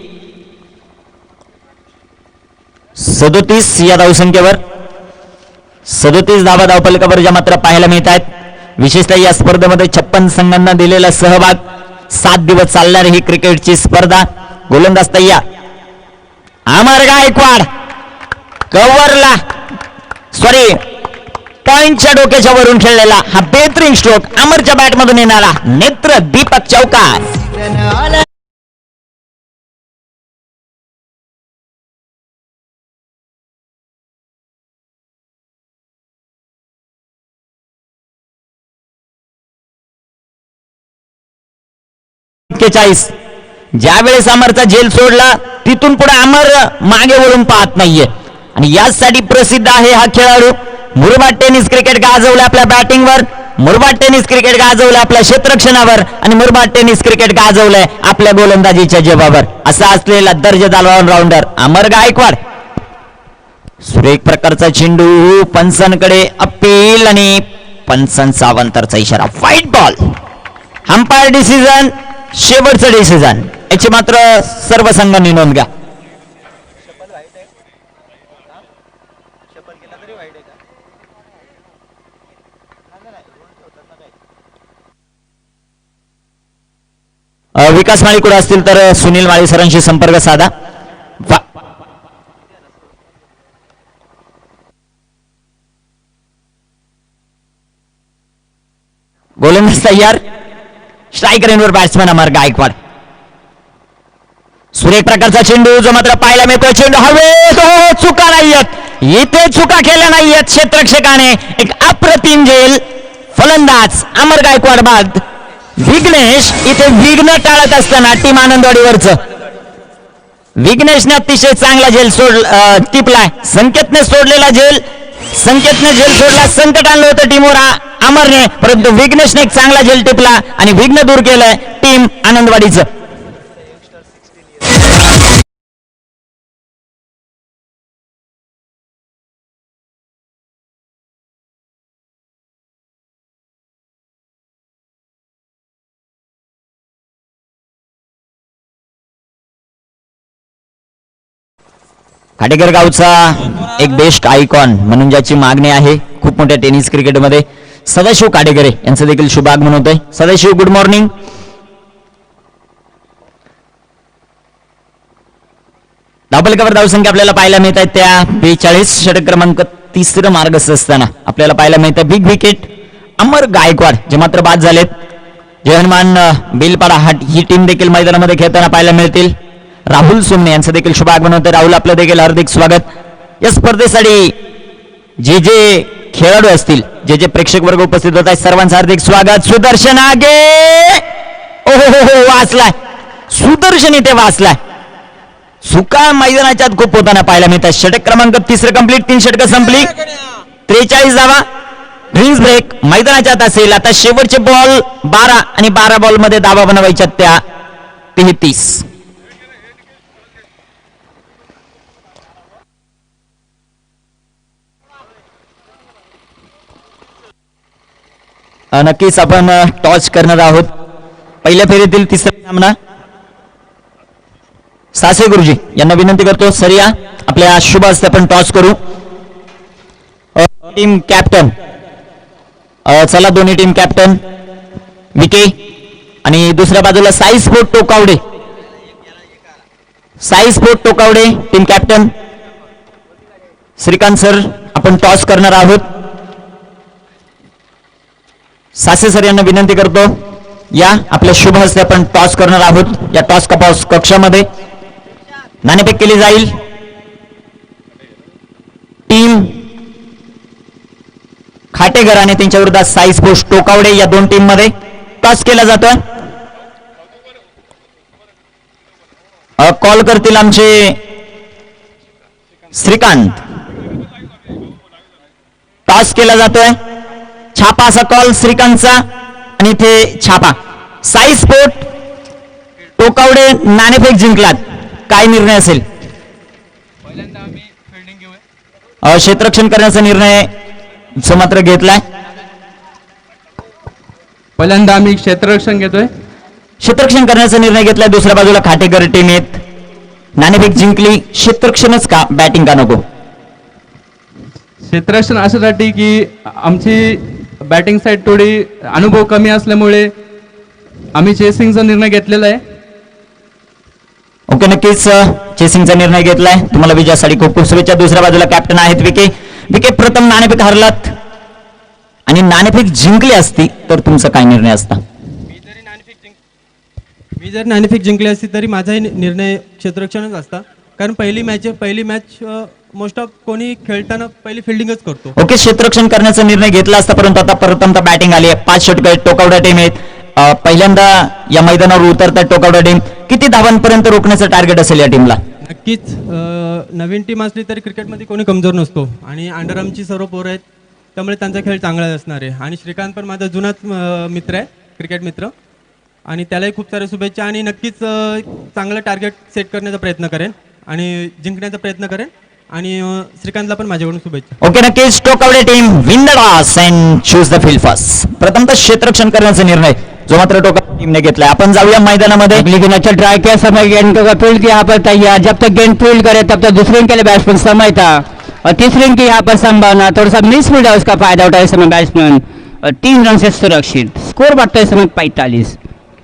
37 या धावसंख्येवर. 37 धावा धावफलकावर ज्या मात्र पाहायला मिळत आहेत. विशेषतः या स्पर्धेमध्ये 56 संघांना दिलेला सहभाग, 7 दिवस चालणारी ही क्रिकेटची स्पर्धा. गोलंदाज तयार. अमर गायकवाड कव्हरला, सॉरी पॉइंटच्या डोक्याच्या वरून खेळलेला हा बेहतरीन स्ट्रोक, अमरच्या बॅटमधून येणारा नेत्र दीपक चौकार. ज्यावेळेस अमरचा झेल सोडला तिथून पुढे अमर मागे वळून पाहत नाहीये आणि यासाठी प्रसिद्ध आहे हा खेळाडू. मुरबाड टेनिस क्रिकेट गाजवलं आपल्या बॅटिंगवर, मुरबाड टेनिस क्रिकेट गाजवलं आपल्या क्षेत्ररक्षणावर आणि मुरबाड टेनिस क्रिकेट गाजवलंय आपल्या गोलंदाजीच्या जेबावर. असा असलेला दर्जेदार ऑलराऊंडर अमर गायकवाड. सुरेख प्रकारचा चेंडू पंचांकडे अपील आणि पंचांचा अवंतरचा इशारा, व्हाईट बॉल. अंपायर डिसिजन, शेवटचं डिसिजन, याची मात्र सर्व संघांनी नोंद घ्या. विकास माळी कुठे असतील तर सुनील माळी सरांशी संपर्क साधा. गोलंदाज तयार. स्ट्रायकर एंडवर बॅट्समन अमर गायकवाड. सुरेख प्रकारचा चेंडू जो मात्र पाहायला मिळतो, चेंडू हवेत, चुका नाहीयेत इथे, चुका केल्या नाहीयेत क्षेत्ररक्षकाने. एक अप्रतिम झेल. फलंदाज अमर गायकवाड बाद. विघ्नेश इथे विघ्न टाळत असताना टीम आनंदवाडीवरच विघ्नेशने अतिशय चांगला झेल टिपलाय. संकेतने सोडलेला झेल, संकेतने झेल सोडला, संकट आणलं होतं टीमवर अमरने, परंतु विघ्नेशने एक चांगला झेल टिपला आणि विघ्न दूर केलंय टीम आनंदवाडीचं. खाटेकर गावचा एक बेस्ट आयकॉन म्हणून ज्याची मागणी आहे खूप मोठ्या टेनिस क्रिकेटमध्ये, सदाशिव काडेकरे यांचं देखील शुभ आगमन होतंय. Sadashiv, good morning. धावफलकावर धावसंख्या आपल्याला पाहायला मिळत आहेत त्या 42. षटक क्रमांक 3 मार्गस्थ असताना आपल्याला पाहायला मिळतं बिग विकेट अमर गायकवाड जे मात्र बाद झालेत. जय हनुमान बेलपाडा ही टीम देखील मैदानामध्ये खेळताना पाहायला मिळतील. राहुल सोमने यांचं देखील शुभ आगमन होतं. राहुल, आपलं देखील हार्दिक स्वागत. या स्पर्धेसाठी जे जे खेळाडू असतील, जे जे प्रेक्षक वर्ग उपस्थित होत आहेत, सर्वांचं हार्दिक स्वागत. सुदर्शन आगे, ओहो वाचलाय सुदर्शन, इथे वाचलाय. चुका मैदानाच्या आत खूप होताना पाहायला मिळतात. षटक क्रमांक 3 कंप्लीट, 3 षटक संपली, 43 धावा. ड्रिंक्स ब्रेक मैदानाच्या आत असेल. आता शेवटचे बॉल 12 आणि 12 बॉल मध्ये धावा बनवायच्या त्या 33. नक्कीच आपण टॉस करणार आहोत. पहिल्या फेरीतील तिसरा सामना. सासे गुरुजी यांना विनंती करतो, सर या आपल्या शुभ हस्ते आपण टॉस करू. टीम कॅप्टन, चला दोन्ही टीम कॅप्टन विके आणि दुसऱ्या बाजूला Sai sport Tokawade. Sai sport Tokawade team captain Shrikant sir आपण टॉस करणार आहोत. सासे सर यांना विनंती करतो, या आपल्या शुभ हस्ते आपण टॉस करणार आहोत. या टॉस कक्षामध्ये नाणेफेक केली जाईल. टीम खाटेघर आणि त्यांच्या विरोधात साई स्पोर्ट्स टोकावडे या दोन टीम मध्ये टॉस केला जातोय. कॉल करतील आमचे श्रीकांत. टॉस केला जातोय. छापा असा कॉल श्रीकांतचा आणि इथे छापा. साई स्पोर्ट टोकावडे नाणेफेक जिंकलात, काय निर्णय असेल? पहिल्यांदा आम्ही फिल्डिंग घेऊया. क्षेत्ररक्षण करण्याचा निर्णय जो मात्र घेतलाय. पहिल्यांदा आम्ही क्षेत्ररक्षण घेतोय. क्षेत्ररक्षण करण्याचा निर्णय घेतलाय. दुसऱ्या बाजूला खाटेकर टीम आहेत. नाणेफेक जिंकली, क्षेत्ररक्षणच का, बॅटिंग का नको? क्षेत्ररक्षण अशासाठी की आमची बॅटिंग साईड थोडी अनुभव कमी असल्यामुळे आम्ही चेसिंगचा निर्णय घेतलेला आहे. ओके, नक्कीच चेसिंगचा निर्णय घेतलाय. तुम्हाला विजयासाठी खूप खूप शुभेच्छा. दुसऱ्या बाजूला कॅप्टन आहेत विके. विके प्रथम नाणेफेक हरलात आणि नाणेफेक जिंकली असती तर तुमचा काय निर्णय असता? मी जर नाणेफेक जिंकली असती तरी माझाही निर्णय क्षेत्ररक्षणच असता, कारण पहिली मॅच मोस्ट ऑफ कोणी खेळताना पहिली फिल्डिंगच करतो. ओके, क्षेत्ररक्षण करण्याचा निर्णय घेतला असता, परंतु आता प्रथमतः बॅटिंग आली आहे. 5 षटक टोकावडा टीम आहेत. पहिल्यांदा या मैदानावर उतरतात टोकावडा टीम. किती धावांपर्यंत रोखण्याचं टार्गेट असेल या टीमला? नक्कीच नवीन टीम असली तरी क्रिकेटमध्ये कोणी कमजोर नसतो आणि अंडरआर्मची सर्व पोरं आहेत, त्यामुळे त्यांचा खेळ चांगला असणार आहे. आणि श्रीकांत पण माझा जुनाच मित्र आहे, क्रिकेट मित्र, आणि त्यालाही खूप साऱ्या शुभेच्छा. आणि नक्कीच चांगलं टार्गेट सेट करण्याचा प्रयत्न करेन आणि जिंकण्याचा प्रयत्न करेन. आणि श्रीकांतला पण माझ्याकडून शुभेच्छा. ओके, नक्कीच Tokawade team win the toss and choose the field first. प्रथमतः क्षेत्ररक्षण करण्याचा निर्णय जो मात्र टोकावडे टीमने घेतलाय. आपण जाऊया मैदानामध्ये. लेकिन अच्छा ट्राई किया, समय गेंद का फील्ड यहाँ पर तैयार. जब तक गेंद फील्ड करे तब तक दूसरे के लिए बैट्समैन समय था, और तीसरे की यहाँ पर संभावना, थोड़ा सा मिस फील्ड है, उसका फायदा उठाए समय बैट्समैन 3 रन से सुरक्षित. स्कोर बढ़ता है समय 45.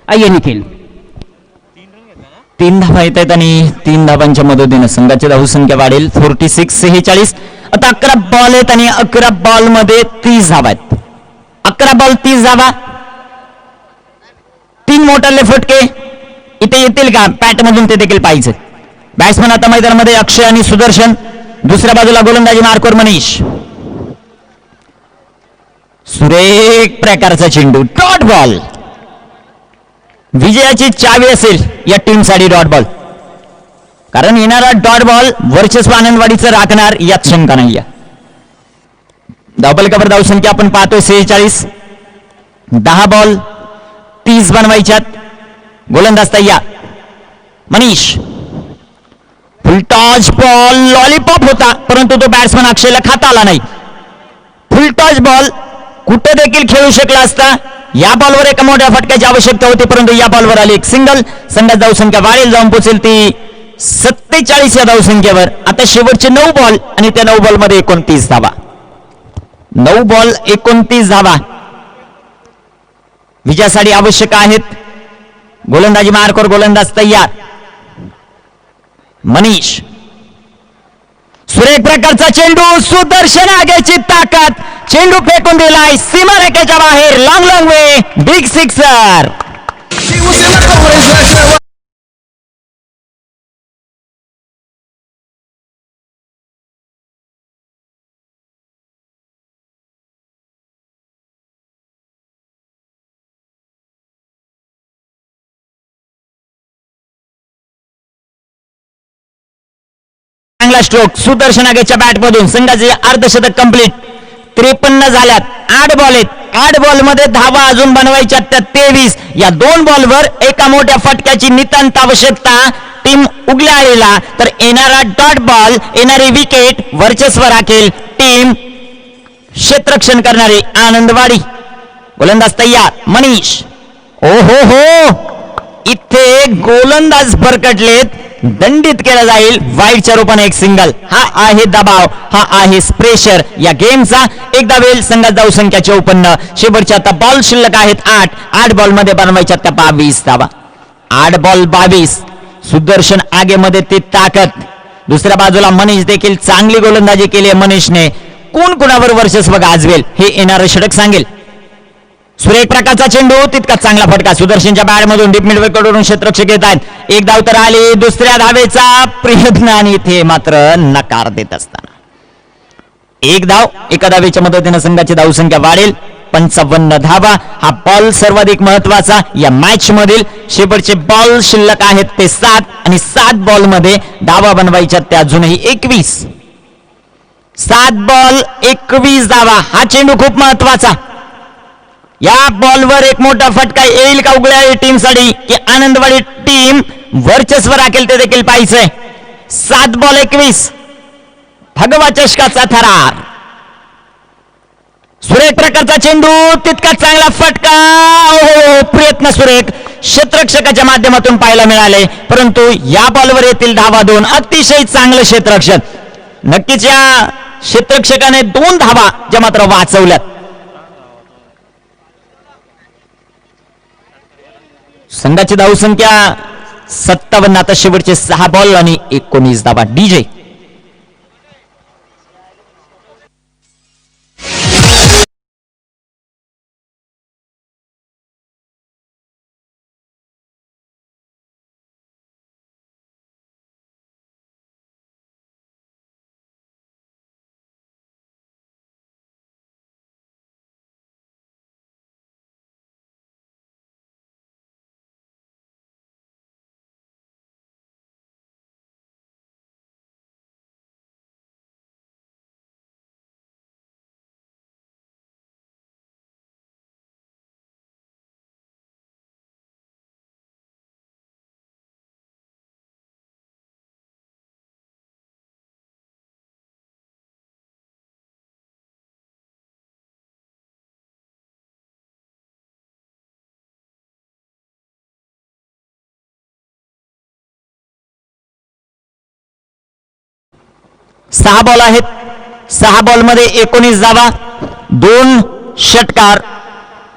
आइए निखिल. 3 धावा येत आहेत आणि 3 धावांच्या मदतीने संघाची धावसंख्या वाढेल. 46-46. आता 11 बॉल आहेत आणि 11 बॉल मध्ये 30 धावा आहेत. 11 बॉल 30 धावा. 3 मोठाले फटके इथे येतील का? पॅट मधून ते देखील पाहिजे. बॅट्समन आता मैदानामध्ये अक्षय आणि सुदर्शन. दुसऱ्या बाजूला गोलंदाजी मार्कवर मनीष. सुरेख प्रकारचा चेंडू, डॉट बॉल. विजयाची चावी असेल या टीमसाठी डॉट बॉल, कारण येणारा डॉट बॉल वर्चस्व आनंदवाडीचं राखणार यात शंका नाही. धावफलकावर धावसंख्या आपण पाहतोय 46. 10 बॉल 30 बनवायच्यात. गोलंदाज तैयार मनीष. फुलटॉस बॉल लॉलीपॉप होता, परंतु तो बॅट्समन अक्षयला खाता आला नाही. फुलटॉस बॉल कुठे देखील खेळू शकला असता. या बॉलवर एका मोठ्या फटक्याची आवश्यकता होती, परंतु या बॉलवर आली एक सिंगल. संघात धावसंख्या वाढेल, जाऊन पोहोचेल ती 47 या धावसंख्येवर. आता शेवटचे 9 बॉल आणि त्या 9 बॉल मध्ये 29 धावा. 9 बॉल 29 धावा विजयासाठी आवश्यक आहेत. गोलंदाजी मार्कवर गोलंदाज तैयार मनीष. सुरेख प्रकारचा चेंडू, सुदर्शन आग्याची ताकद. चेंडू फेकून दिलाय सीमारेषेच्या बाहेर. लॉंग लॉंग वे, बिग सिक्सर. चांगला स्ट्रोक सुदर्शन आगेच्या बॅट मधून. संघाचे अर्धशतक कंप्लीट. 53 झाल्यात. 8 बॉल आहेत. 8 बॉल मध्ये धावा अजून बनवायच्या त्या 23. या 2 बॉलवर एका मोठ्या फटक्याची नितांत आवश्यकता टीम उगल्या आलेला. तर येणारा डॉट बॉल, येणारी विकेट वर्चस्व राखेल टीम क्षेत्ररक्षण करणारी आनंदवाडी. गोलंदाज तयार. मनीष. ओ हो हो, इथे गोलंदाज भरकटलेत. दंडित केला जाईल वाईडच्या रूपाने एक सिंगल. हा आहे दबाव, हा आहे प्रेशर या गेमचा. एकदा वेळ संघात धाव संख्या 54. शेवटचे आता बॉल शिल्लक आहेत 8. 8 बॉल मध्ये बनवायच्या त्या 22 धावा. 8 बॉल 22. सुदर्शन आगेमध्ये ती ताकद. दुसऱ्या बाजूला मनीष देखील चांगली गोलंदाजी केली आहे मनीषने. कोण कोणावर वर्चस्व गाजवेल हे येणारं षटक सांगेल. सुरेख प्रकारचा चेंडू, तितका चांगला फटका. सुदर्शनच्या बॅट मधून डीप मिडवे कडून क्षेत्ररक्षक येत आहेत. एक धाव तर आली. दुसऱ्या धावेचा प्रयत्न आणि इथे मात्र नकार देत असताना एक धाव. एका धावेच्या मदतीने संघाची धावसंख्या वाढेल 55 धावा. हा बॉल सर्वाधिक महत्वाचा या मॅच मधील. शेवटचे बॉल शिल्लक आहेत ते 7 आणि 7 बॉल मध्ये धावा बनवायच्या त्या अजूनही 21. 7 बॉल 21 धावा. हा चेंडू खूप महत्वाचा. या बॉलवर एक मोठा फटका येईल का उघड्या टीमसाठी की आनंदवाडी टीम वर्चस्व राखेल ते देखील पाहिजे. 7 बॉल 21. भगवा चषकाचा थरार. सुरेख प्रकारचा चेंडू, तितका चांगला फटका. प्रयत्न सुरेख क्षेत्ररक्षकाच्या माध्यमातून पाहायला मिळाले, परंतु या बॉलवर येतील धावा 2. अतिशय चांगलं क्षेत्ररक्षण. नक्कीच या क्षेत्ररक्षकाने 2 धावा ज्या मात्र वाचवल्यात. संघाची धावसंख्या 57. आता शेवटचे 6 बॉल आणि 19 धावा. डीजे. सहा बॉल आहेत. 6 बॉल मध्ये 19 धावा. 2 षटकार,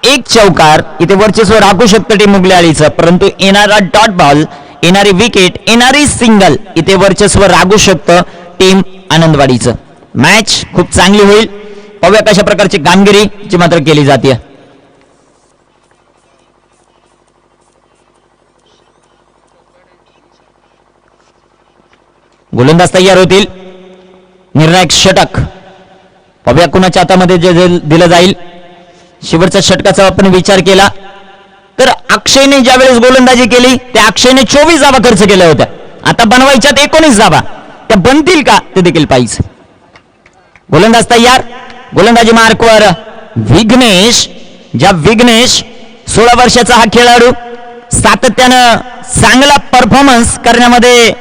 1 चौकार. इथे वर्चस्व राखू शकतं टीम मुगल्याळीचं, परंतु येणारा डॉट बॉल, येणारी विकेट, येणारी सिंगल इथे वर्चस्व राखू शकतं टीम आनंदवाडीचं. मॅच खूप चांगली होईल. पाहूया कशा प्रकारची कामगिरी जी मात्र केली जाते. गोलंदाज तयार होतील. निर्णायक षटक पाहूया कुणाच्या हातामध्ये जे दिलं जाईल. शेवटच्या षटकाचा आपण विचार केला तर अक्षयने ज्यावेळेस गोलंदाजी केली त्या अक्षयने 24 धावा खर्च केल्या होत्या. आता बनवायच्यात 19 धावा. त्या बनतील का ते देखील पाहिजे. गोलंदाज तयार. गोलंदाजी मार्कवर विघ्नेश. ज्या विघ्नेश 16 वर्षाचा हा खेळाडू सातत्यानं चांगला परफॉर्मन्स करण्यामध्ये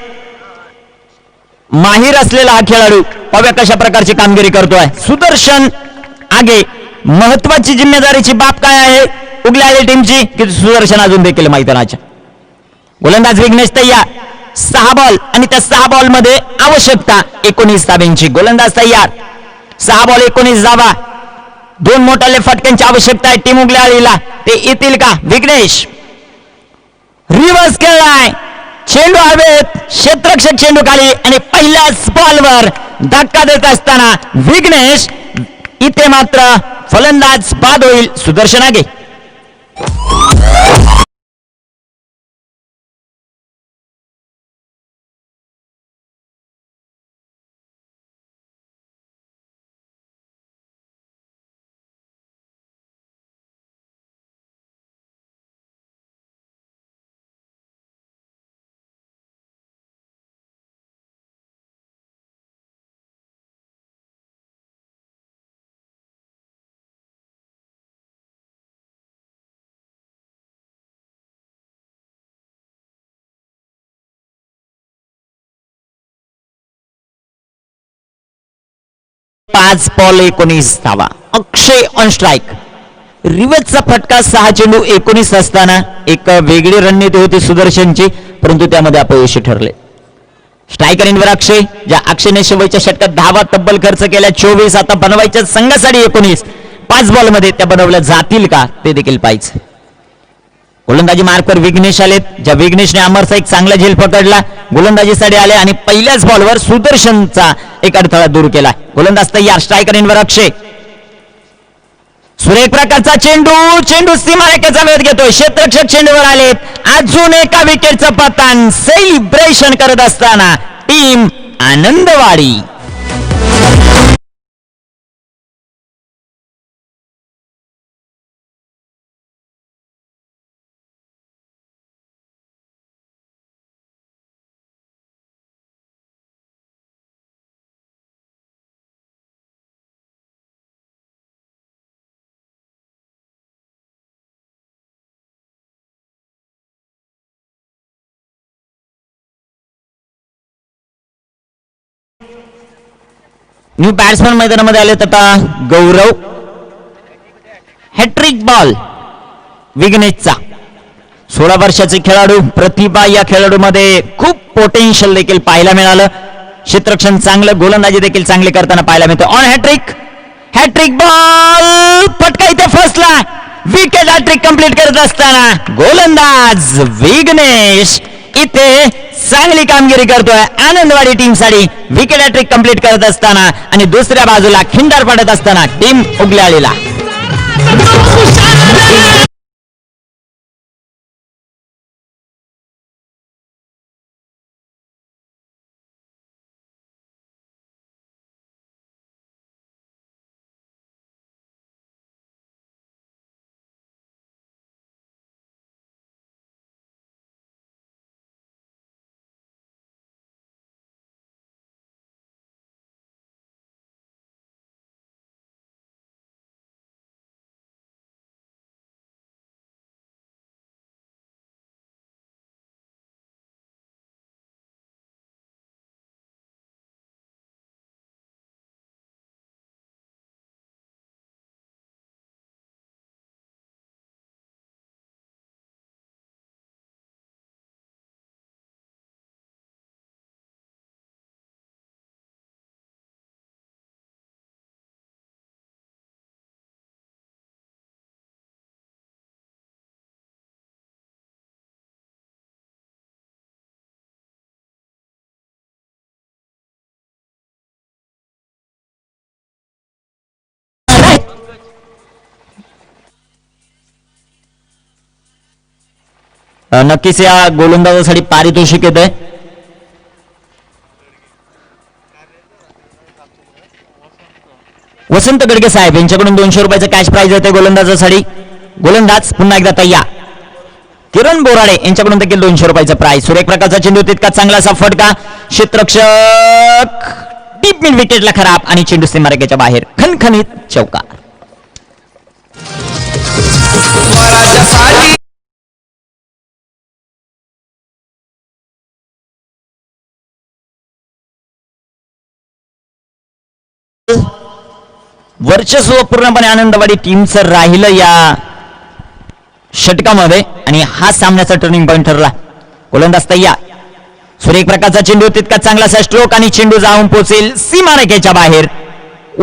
माहीर असलेला हा खेळाडू. पाहूया कशा प्रकारची कामगिरी करतोय सुदर्शन आगे. महत्वाची जिम्मेदारीची बाब काय आहे उगल्याळी टीमची की सुदर्शन अजून देखील मैदानाच्या. गोलंदाज विघ्नेश तयार. 6 बॉल आणि त्या 6 बॉल मध्ये आवश्यकता 19 धाब्यांची. गोलंदाज तयार. 6 बॉल 19 धावा. 2 मोठाले फटक्यांची आवश्यकता आहे टीम उगल्याळीला. ते येतील का. विघ्नेश रिव्हर्स खेळलाय. चेंडू हवेत. क्षेत्ररक्षक चेंडू खाली आणि पहिल्याच बॉलवर धक्का देत असताना विघ्नेश इथे मात्र फलंदाज बाद होईल. सुदर्शन आगे. 5 बॉल 19 धावा. अक्षय ऑन स्ट्राईक. रिवर्सचा फटका 6 चेंडू 19 असताना एक वेगळी रणनीती होती सुदर्शनची, परंतु त्यामध्ये अपयशी ठरले. स्ट्रायकर इनवर अक्षय, ज्या अक्षयने शेवटच्या षटकात धावा तब्बल खर्च केल्या 24. आता बनवायच्या संघासाठी 19. 5 बॉल मध्ये त्या बनवल्या जातील का ते देखील पाहिजे. गोलंदाजी मार्कवर विघ्नेश आलेत, ज्या विघ्नेशने अमरचा एक चांगला झेल पकडला. गोलंदाजीसाठी आले आणि पहिल्याच बॉलवर सुदर्शनचा एक अडथळा दूर केला. गोलंदाज तयार. स्ट्रायकर इनवर अक्षय. सुरेख प्रकारचा चेंडू सीमारेखेचा वेध घेतोय. क्षेत्ररक्षक चेंडूवर आलेत. अजून एका विकेटचं पतन. सेलिब्रेशन करत असताना टीम आनंदवाडी. न्यू बॅट्समन मैदानामध्ये आले आता गौरव. Hat trick ball विघ्नेशचा. 16 वर्षाचे खेळाडू. प्रतिभा या खेळाडूमध्ये खूप पोटेन्शियल देखील पाहायला मिळालं. क्षेत्ररक्षण चांगलं, गोलंदाजी देखील चांगली करताना पाहायला मिळतं. On hattrick ball. फटका इथे फसला. विकेट हॅट्रिक कंप्लीट करत असताना गोलंदाज विघ्नेश इथे चांगली कामगिरी करतोय आनंदवाडी टीमसाठी. विकेट हॅट्रिक कंप्लीट करत असताना आणि दुसऱ्या बाजूला खिंडार पडत असताना टीम उगल्याळीला. नक्कीच या गोलंदाजासाठी पारितोषिक येत आहे. वसंत गडगे साहेब यांच्याकडून 200 रुपयाचं कॅश प्राइज येते गोलंदाजासाठी. गोलंदाज पुन्हा एकदा तयार. किरण बोराडे यांच्याकडून देखील 200 रुपयाचं प्राइज. सुरेख प्रकारचा चेंडू तितका चांगला असा फटका. क्षेत्ररक्षक डीप मिड विकेटला खराब आणि चेंडू सीमारेखेच्या बाहेर. खणखणीत चौकार. वर्चस्व पूर्णपणे आनंदवाडी टीमचं राहिलं या षटकामध्ये आणि हा सामन्याचा टर्निंग पॉइंट ठरला. गोलंदाज तयार. सुरेख प्रकारचा चेंडू तितका चांगलासा स्ट्रोक आणि चेंडू जाऊन पोहोचेल सीमारेखेच्या बाहेर.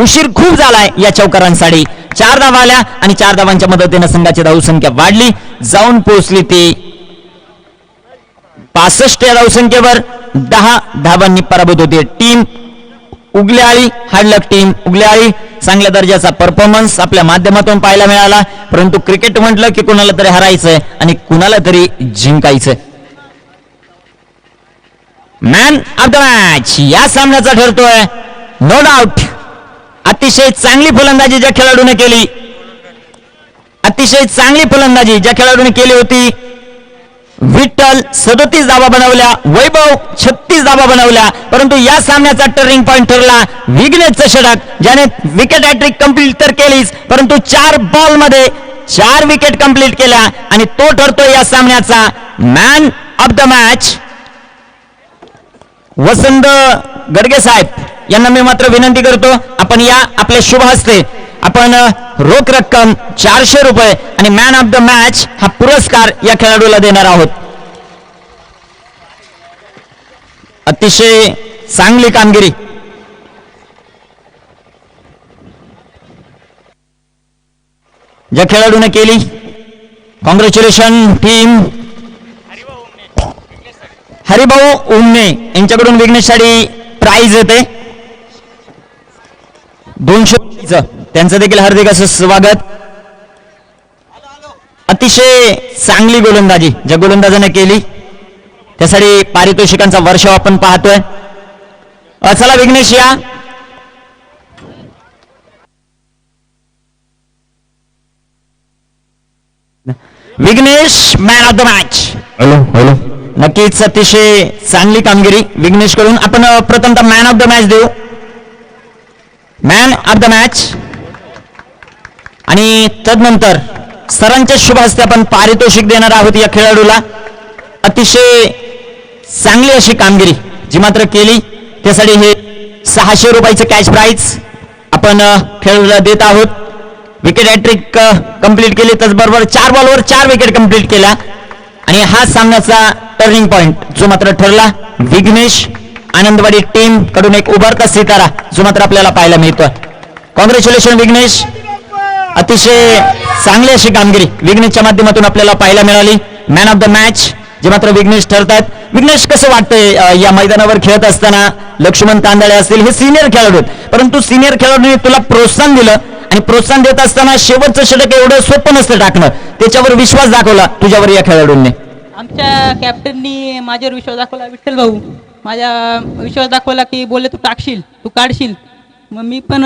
उशीर खूप झालाय या चौकारांसाठी. 4 धावा आल्या आणि 4 धावांच्या मदतीने संघाची धावसंख्या वाढली. जाऊन पोहोचली ती 65 या धावसंख्येवर. 10 धावांनी पराभूत होते टीम उगल्याळी. हार्डलक टीम उगल्याळी. चांगल्या दर्जाचा परफॉर्मन्स आपल्या माध्यमातून पाहायला मिळाला, परंतु क्रिकेट म्हटलं की कुणाला तरी हरायचंय आणि कुणाला तरी जिंकायचंय. मॅन ऑफ द मॅच या सामन्याचा ठरतोय नो डाऊट. अतिशय चांगली फलंदाजी ज्या खेळाडूने केली, अतिशय चांगली फलंदाजी ज्या खेळाडूने केली होती. विठ्ठल 37 धावा बनवल्या, वैभव 36 धावा बनवल्या, परंतु या सामन्याचा टर्निंग पॉइंट ठरला विघ्नेशचं षटक, ज्याने विकेट हॅट्रिक कंप्लीट तर केलीच, परंतु 4 बॉल मध्ये 4 विकेट कंप्लीट केल्या आणि तो ठरतोय या सामन्याचा मॅन ऑफ द मॅच. वसंत गडगे साहेब यांना मी मात्र विनंती करतो आपण या आपल्या शुभ हस्ते आपण रोख रक्कम 400 रुपये आणि मॅन ऑफ द मॅच हा पुरस्कार या खेळाडूला देणार आहोत. अतिशय चांगली कामगिरी. ज्या खेळाडूने केली, कॉंग्रॅच्युलेशन टीम. हरिभाऊ उमने यांच्याकडून विघ्नेशसाठी प्राइज येते 200. त्यांचं देखील हार्दिक असं स्वागत. अतिशय चांगली गोलंदाजी ज्या गोलंदाजाने केली त्यासाठी पारितोषिकांचा वर्षाव आपण पाहतोय. चला विघ्नेश या. Vighnesh man of the match. Hello नक्कीच अतिशय चांगली कामगिरी विघ्नेश कडून. आपण प्रथमतः मॅन ऑफ द मॅच देऊ. मॅन ऑफ द मॅच आणि तदनंतर सरांच्या शुभ हस्ते आपण पारितोषिक देणार आहोत या खेळाडूला. अतिशय चांगली अशी कामगिरी जी मात्र केली त्यासाठी हे 600 रुपयाचे कॅश प्राइज आपण खेळाडूला देत आहोत. विकेट हॅट्रिक कंप्लीट केली त्याचबरोबर 4 बॉलवर 4 विकेट कंप्लीट केल्या आणि हा सामन्याचा टर्निंग पॉइंट जो मात्र ठरला विघ्नेश आनंदवाडी टीम कडून एक उभारता सितारा जो मात्र आपल्याला पाहायला मिळतोय. कॉंग्रॅच्युलेशन विघ्नेश. अतिशय चांगली अशी कामगिरी विघ्नेशच्या माध्यमातून आपल्याला पाहायला मिळाली. मॅन ऑफ द मॅच जे मात्र विघ्नेश ठरतात. विघ्नेश कसं वाटतंय या मैदानावर खेळत असताना? लक्ष्मण तांदळे असतील हे सिनियर खेळाडू आहेत परंतु सिनियर खेळाडूंनी तुला प्रोत्साहन दिलं आणि प्रोत्साहन देत असताना शेवटचं षटक एवढं सोपं नसतं टाकणं. त्याच्यावर विश्वास दाखवला तुझ्यावर या खेळाडूंनी. आमच्या कॅप्टननी माझ्यावर विश्वास दाखवला. विठ्ठल भाऊ माझ्या विश्वास दाखवला की बोलले तू टाकशील तू काढशील. मग मी पण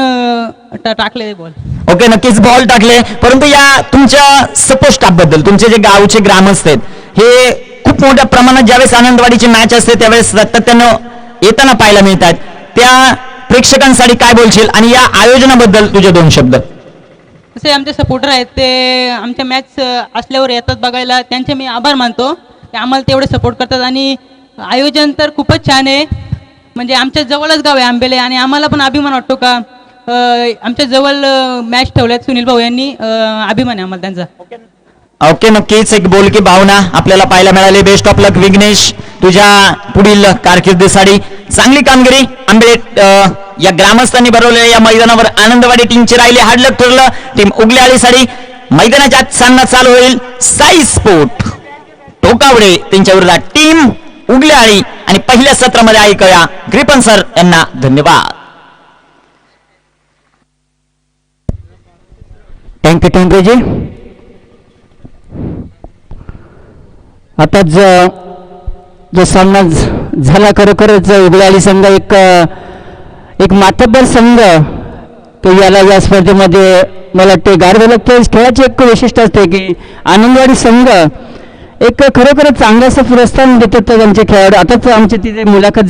टाकले बॉल. ओके नक्कीच बॉल टाकले. परंतु या तुमच्या सपोर्ट स्टाफ बद्दल तुमचे जे गावचे ग्रामस्थ आहेत हे खूप मोठ्या प्रमाणात ज्यावेळेस आनंदवाडीची मॅच असते त्यावेळेस सातत्यानं येताना पाहायला मिळतात. त्या प्रेक्षकांसाठी काय बोलशील आणि या आयोजनाबद्दल तुझे 2 शब्द. तसे आमचे सपोर्टर आहेत ते आमच्या मॅच असल्यावर येतात बघायला. त्यांचे मी आभार मानतो ते आम्हाला तेवढे सपोर्ट करतात. आणि आयोजन तर खूपच छान आहे. म्हणजे आमच्या जवळच गाव आहे आंबेले आणि आम्हाला पण अभिमान वाटतो का आमच्या जवळ मॅच ठेवल्यात सुनील भाऊ यांनी. अभिमान आहे आम्हाला त्यांचा. ओके नक्कीच एक बोलकी भावना आपल्याला पाहायला मिळाली. बेस्ट ऑफ लक विघ्नेश तुझ्या पुढील कारकिर्दीसाठी. चांगली कामगिरी. आंबेले या ग्रामस्थांनी भरवलेल्या या मैदानावर आनंदवाडी टीमची राहिली. हार्ड लक ठरलं टीम उगलेआळीसाठी. मैदानाच्या आत सामना चालू होईल. साई स्पोर्ट टोकावडे त्यांच्या विरोधात टीम उगलेआळी आणि पहिल्या सत्रामध्ये ऐकूया ग्रिपन सर यांना धन्यवाद. थँक्यू जी. आता जो सामना झाला खरोखरच उगलाली संघ एक मातब्बर संघ तो याला या स्पर्धेमध्ये मला वाटते गारवा लागतो. खेळाची एक वैशिष्ट्य असते की आनंदवाडी संघ एक खरोखरच चांगलं असं प्रोत्साहन देतात त्यांचे खेळाडू. आताच आमची तिथे मुलाखत